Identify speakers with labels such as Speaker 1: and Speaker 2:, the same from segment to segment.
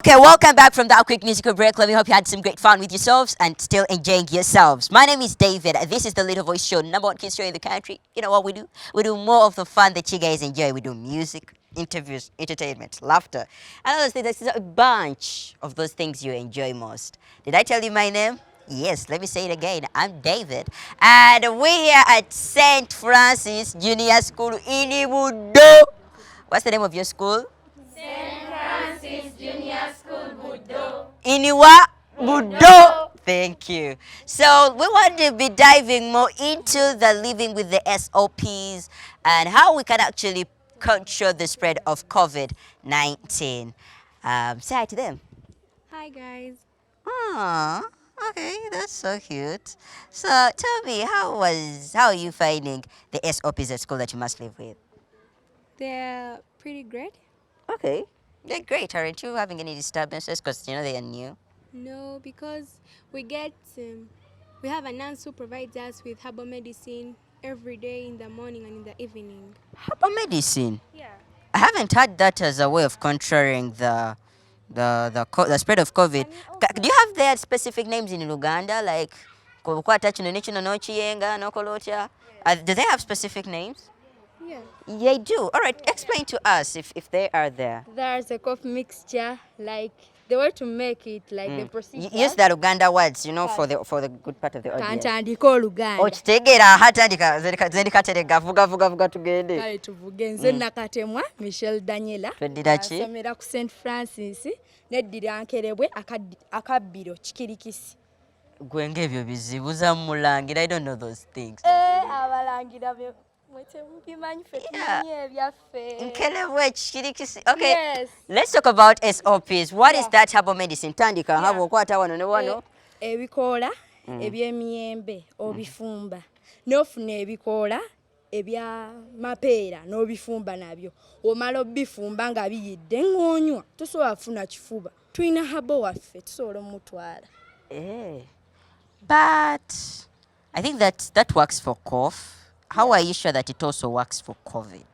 Speaker 1: Okay, welcome back from that quick musical break. Let me hope you had some great fun with yourselves and still enjoying yourselves. My name is David. This is the Little Voice Show, number one kids show in the country. You know what we do? We do more of the fun that you guys enjoy. We do music, interviews, entertainment, laughter, and other things. This is a bunch of those things you enjoy most. Did I tell you my name? Yes, let me say it again. I'm David. And we're here at St. Francis Junior School in Ibudo. What's the name of your school? Iniwa Budo. Thank you. So we want to be diving more into the living with the SOPs and how we can actually control the spread of COVID-19. Say hi to them.
Speaker 2: Hi guys.
Speaker 1: Aww, okay, that's so cute. So tell me, how are you finding the SOPs at school that you must live with?
Speaker 2: They're pretty great.
Speaker 1: Okay, they're great. Aren't you having any disturbances? Because you know they are new.
Speaker 2: No, because we have a nurse who provides us with herbal medicine every day in the morning and in the evening.
Speaker 1: Herbal medicine.
Speaker 2: Yeah.
Speaker 1: I haven't had that as a way of controlling the spread of COVID. Do you have their specific names in Uganda, like kukwata kino ne kino n'okiyenga n'okola otya? Do they have specific names?
Speaker 2: Yeah.
Speaker 1: They do. All right, explain to us if they are there.
Speaker 2: There's a cough mixture, like the way to make it, like the procedure.
Speaker 1: Use the Uganda words, for the good part of the audience.
Speaker 2: Kantandika Oluganda.
Speaker 1: Okitegeera hatandika zendikaterega vuga tugende.
Speaker 2: Kale tuvuge nze nakatemwa Michelle Daniela.
Speaker 1: Tweddira ki?
Speaker 2: Asomera ku St. Francis neddira Nkerebwe akabbiro Kikirikisi.
Speaker 1: Gwe ng'ebyo bizibu za mulangira. I don't know those things.
Speaker 2: Abalangira mubimanyi ffe tumanyi ebyaffe.
Speaker 1: Nkerebwe Kikirikisi. Okay.
Speaker 2: Yes.
Speaker 1: Let's talk about SOPs. What is that herbal medicine? Tandika habo okwata wano ne wano.
Speaker 2: Ebikoola eby'emiyembe obifumba. N'ofuna ebikoola ebya mapeera n'obifumba nabyo. Omala obifumba nga biyidde ng'onywa tosobola kufuna kifuba. Tulina habo waffe tusobola omutwala.
Speaker 1: But I think that works for cough. How are you sure that it also works for COVID?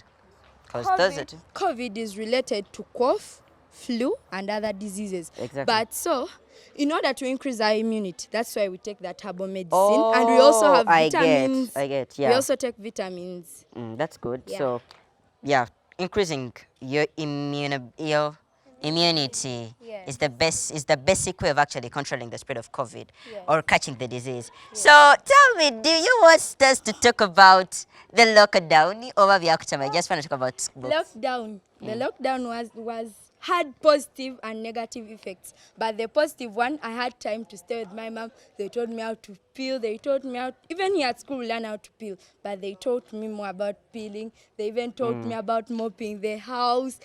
Speaker 1: Because those are
Speaker 2: COVID is related to cough, flu, and other diseases.
Speaker 1: Exactly.
Speaker 2: But so, in order to increase our immunity, that's why we take that herbal medicine. And we also have vitamins.
Speaker 1: I get, yeah.
Speaker 2: We also take vitamins.
Speaker 1: That's good.
Speaker 2: Yeah.
Speaker 1: So, yeah, increasing your immunity
Speaker 2: Yes.
Speaker 1: is the basic way of actually controlling the spread of COVID
Speaker 2: Yes.
Speaker 1: or catching the disease. So tell me, do you want us to talk about the lockdown or I just want to talk about books?
Speaker 2: Lockdown. The lockdown had positive and negative effects. But the positive one, I had time to stay with my mom. They taught me how to peel. They taught me even here at school, we learn how to peel. But they taught me more about peeling. They even taught me about mopping the house.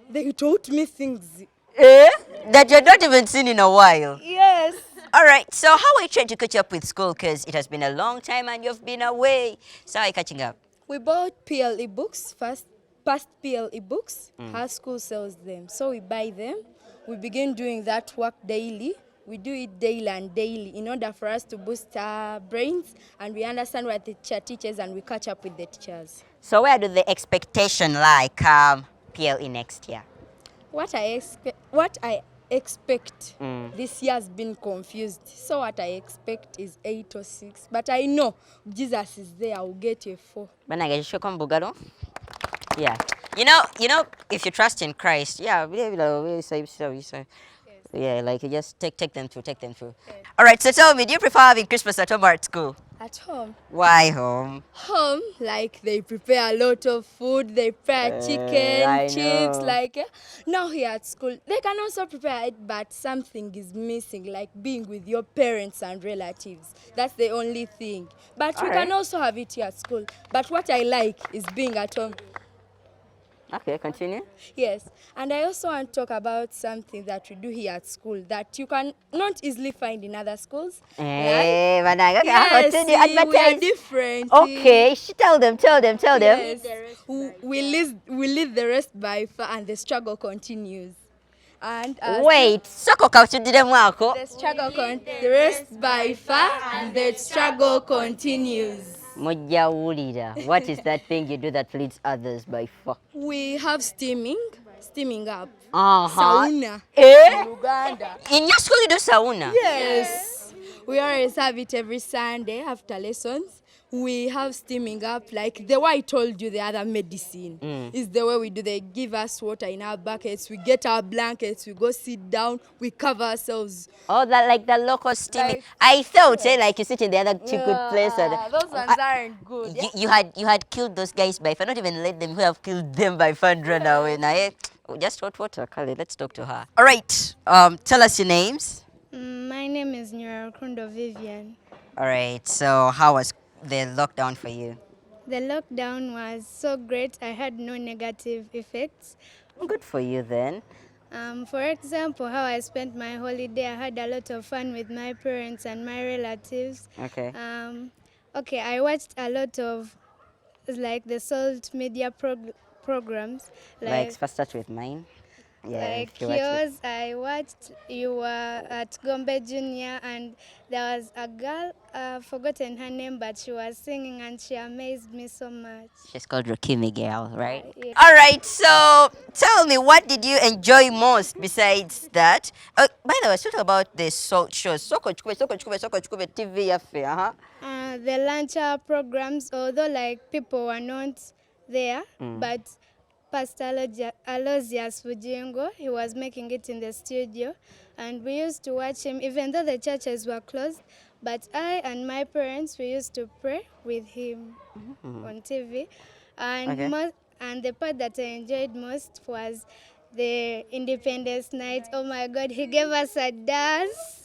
Speaker 2: They taught me things.
Speaker 1: That you're not even seen in a while.
Speaker 2: Yes.
Speaker 1: All right, so how are you trying to catch up with school? Because it has been a long time and you've been away. So how are you catching up?
Speaker 2: We bought PLE books first. Past PLE books, our school sells them. So we buy them. We begin doing that work daily. We do it daily and daily in order for us to boost our brains and we understand what the teacher teaches and we catch up with the teachers.
Speaker 1: So where do the expectation like PLE next year?
Speaker 2: What I expect this year has been confused. So what I expect is 8 or 6. But I know Jesus is there. I will get a 4.
Speaker 1: Yeah. You know, if you trust in Christ, yeah, yeah, like you just take them through.
Speaker 2: Yeah.
Speaker 1: All right, so tell me, do you prefer having Christmas at home or at school?
Speaker 2: At home.
Speaker 1: Why home?
Speaker 2: Home, like they prepare a lot of food, they prepare chicken,
Speaker 1: I
Speaker 2: chips,
Speaker 1: know.
Speaker 2: now here at school, they can also prepare it, but something is missing, like being with your parents and relatives. That's the only thing. But we can also have it here at school. But what I like is being at home.
Speaker 1: Okay, continue.
Speaker 2: Yes, and I also want to talk about something that we do here at school that you can not easily find in other schools.
Speaker 1: Hey, Managa,
Speaker 2: Yes,
Speaker 1: you
Speaker 2: we are
Speaker 1: advertise.
Speaker 2: different.
Speaker 1: Okay, tell them.
Speaker 2: Yes. We leave the rest by far and the struggle continues. And
Speaker 1: Wait, soko kauchudire mwako.
Speaker 2: the rest by far and the struggle continues.
Speaker 1: Mujawulira. What is that thing you do that leads others by far?
Speaker 2: We have steaming. steaming up.
Speaker 1: Uh-huh.
Speaker 2: Sauna.
Speaker 1: Eh?
Speaker 2: Uganda.
Speaker 1: In your school you do sauna?
Speaker 2: Yes. We always have it every Sunday after lessons. We have steaming up, like the way I told you the other medicine is the way we do. They give us water in our buckets, we get our blankets, we go sit down, we cover ourselves.
Speaker 1: Oh, that like the local steaming.
Speaker 2: Like-
Speaker 1: I thought, like you sit in the other two good place.
Speaker 2: Those ones aren't good.
Speaker 1: You had killed those guys by fire. Not even let them. You have killed them by fire and run away. Now, just what Kali. Let's talk to her. All right. Tell us your names.
Speaker 3: My name is Nyirarukundo Vivian.
Speaker 1: All right. So, how was the lockdown for you?
Speaker 3: The lockdown was so great, I had no negative effects.
Speaker 1: Good for you then.
Speaker 3: For example, how I spent my holiday, I had a lot of fun with my parents and my relatives.
Speaker 1: Okay.
Speaker 3: Okay, I watched a lot of like the Salt media programs.
Speaker 1: Like, first start with mine. Yeah.
Speaker 3: Like
Speaker 1: if you watch it.
Speaker 3: yours, I watched, you were at Gombe Junior, and there was a girl, forgotten her name, but she was singing and she amazed me so much.
Speaker 1: She's called Rukimi Girl, right?
Speaker 3: Yeah.
Speaker 1: All right, so tell me, what did you enjoy most besides that? By the way, let's talk about the salt shows. Soko chukube TV affair,
Speaker 3: The lunch hour programs, although like people were not there, but Pastor Aloysius Fujingo, he was making it in the studio, and we used to watch him even though the churches were closed. But I and my parents, we used to pray with him on TV. And
Speaker 1: Okay.
Speaker 3: and the part that I enjoyed most was the Independence Night. Oh my God, he gave us a dance.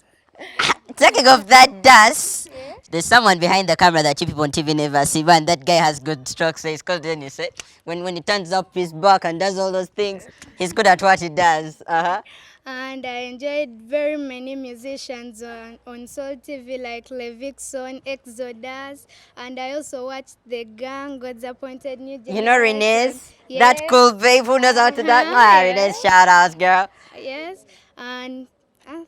Speaker 1: Talking of that dance, there's someone behind the camera that you people on TV never see, and that guy has good strokes. So it's called Dennis. When he turns up his back and does all those things, he's good at what he does.
Speaker 3: And I enjoyed very many musicians on Soul TV like Levixon, Exodus, and I also watched The Gang, God's Appointed New Generation.
Speaker 1: You know Renez?
Speaker 3: Yes.
Speaker 1: That cool babe who knows how to dance. Ah, Renez, shout outs, girl.
Speaker 3: Yes, and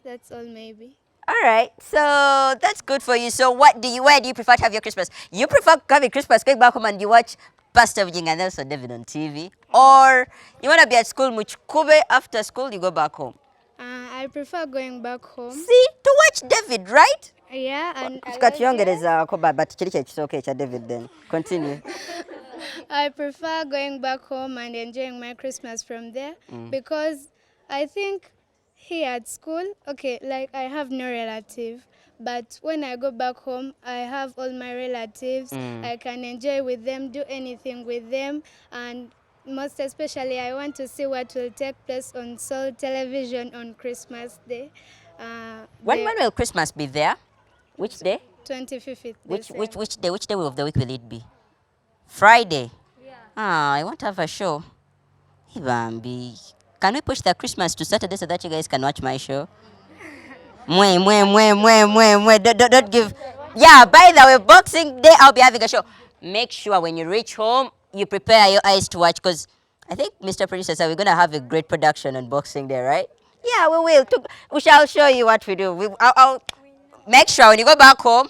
Speaker 3: that's all maybe.
Speaker 1: All right, so that's good for you. So where do you prefer to have your Christmas? You prefer having Christmas cake back home and you watch Pastor Vijing and also David on TV? Or you want to be at school, Muchkube, after school you go back home?
Speaker 3: I prefer going back home.
Speaker 1: See, to watch David, right?
Speaker 3: Yeah, and
Speaker 1: Tukachiyongereza koba but kiri kyekisooka ekya David then. Continue.
Speaker 3: I prefer going back home and enjoying my Christmas from there because I think here at school, okay, like I have no relative, but when I go back home, I have all my relatives. I can enjoy with them, do anything with them, and most especially, I want to see what will take place on Soul Television on Christmas Day.
Speaker 1: When will Christmas be there? Which day?
Speaker 3: 25th.
Speaker 1: Which day of the week will it be? Friday. Yeah. Ah, I want to have a show. Hey, Bambi. Can we push the Christmas to Saturday so that you guys can watch my show? Don't give. Yeah, by the way, Boxing Day, I'll be having a show. Make sure when you reach home, you prepare your eyes to watch because I think, Mr. Producer said we're going to have a great production on Boxing Day, right? Yeah, we will. We shall show you what we do. I'll make sure when you go back home,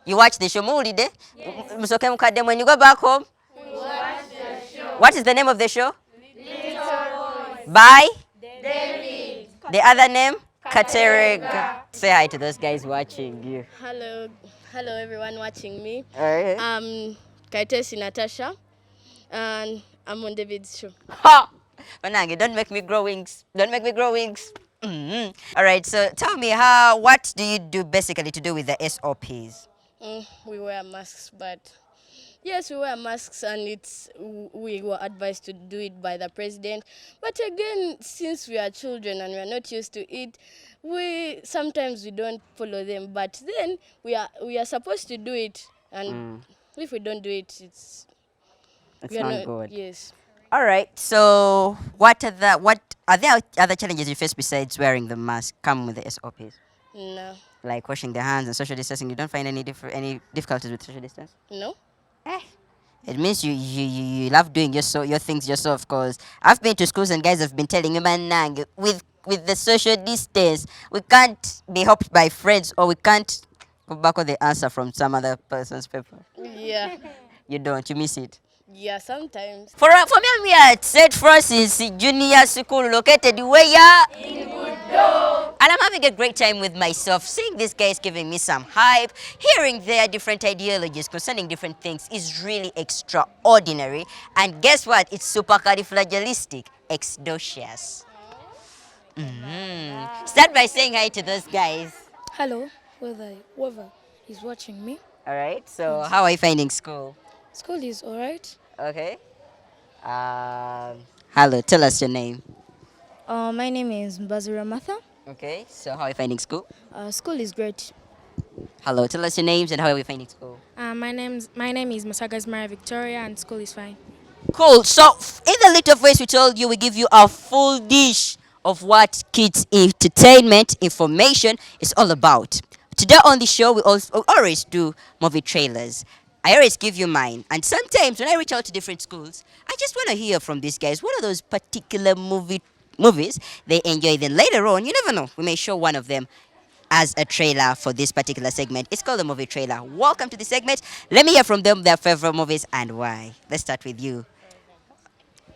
Speaker 1: you watch the show. Yes. When you go back home, watch the show. What is the name of the show? By David. The other name? Katerega. Say hi to those guys watching you.
Speaker 4: Hello everyone watching me.
Speaker 1: Alright.
Speaker 4: Kaitesi Natasha, and I'm on David's show.
Speaker 1: Ha! Manangi, don't make me grow wings. Don't make me grow wings. Alright, so tell me what do you do basically to do with the SOPs?
Speaker 4: We wear masks, but yes, we wear masks, and we were advised to do it by the president. But again, since we are children and we are not used to it, sometimes we don't follow them. But then we are supposed to do it, and if we don't do it, it's
Speaker 1: not good.
Speaker 4: Yes.
Speaker 1: Alright, so what are there other challenges you face besides wearing the mask? Come with the SOPs.
Speaker 4: No.
Speaker 1: Like washing the hands and social distancing. You don't find any difficulties with social distance?
Speaker 4: No.
Speaker 1: It means you love doing your things yourself. Cause I've been to schools and guys have been telling me, man, with the social distance, we can't be helped by friends, or we can't go back on the answer from some other person's paper.
Speaker 4: Yeah.
Speaker 1: You don't. You miss it.
Speaker 4: Yeah, sometimes.
Speaker 1: For me, we are at St. Francis Junior School located where? And I'm having a great time with myself. Seeing these guys giving me some hype, hearing their different ideologies concerning different things is really extraordinary. And guess what? It's supercalifragilistic, exdocious. Start by saying hi to those guys.
Speaker 5: Hello, whoever is watching me.
Speaker 1: All right. So, how are you finding school?
Speaker 5: School is alright.
Speaker 1: Okay. Hello. Tell us your name.
Speaker 5: My name is Mbazura Matha.
Speaker 1: Okay. So, how are you finding school?
Speaker 5: School is great.
Speaker 1: Hello. Tell us your names and how are you finding school?
Speaker 6: My name is Masagas Maria Victoria, and school is fine.
Speaker 1: Cool. So, in the little voice we told you, we give you a full dish of what kids entertainment information is all about. Today on the show, we also always do movie trailers. I always give you mine, and sometimes when I reach out to different schools, I just want to hear from these guys. What are those particular movies they enjoy? Then later on, you never know, we may show one of them as a trailer for this particular segment. It's called a movie trailer. Welcome to the segment. Let me hear from them their favorite movies and why. Let's start with you.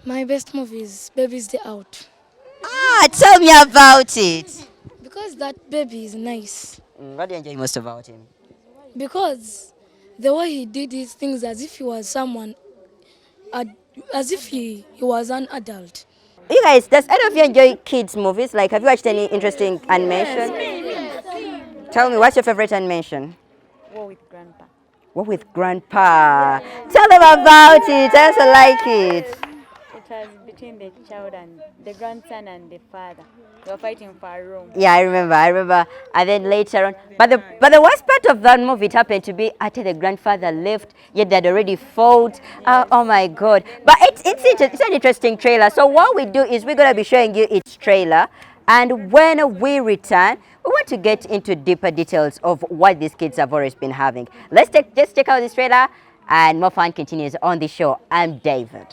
Speaker 5: My best movie is Baby's Day Out.
Speaker 1: Tell me about it.
Speaker 5: Because that baby is nice.
Speaker 1: What do you enjoy most about him?
Speaker 5: Because the way he did his things as if he was someone, as if he was an adult.
Speaker 1: You guys, does any of you enjoy kids movies? Like, have you watched any interesting animation? Tell me, what's your favorite animation?
Speaker 7: War with Grandpa.
Speaker 1: What with Grandpa? Tell them about it. I also like it.
Speaker 7: It was between the child and the grandson and the father. They were fighting for a room.
Speaker 1: Yeah, I remember. And then later on, but the worst part of that movie, it happened to be after the grandfather left, yet they'd already fought. Oh my God! But it's an interesting trailer. So what we do is we're gonna be showing you its trailer, and when we return, we want to get into deeper details of what these kids have always been having. Just check out this trailer, and more fun continues on the show. I'm David.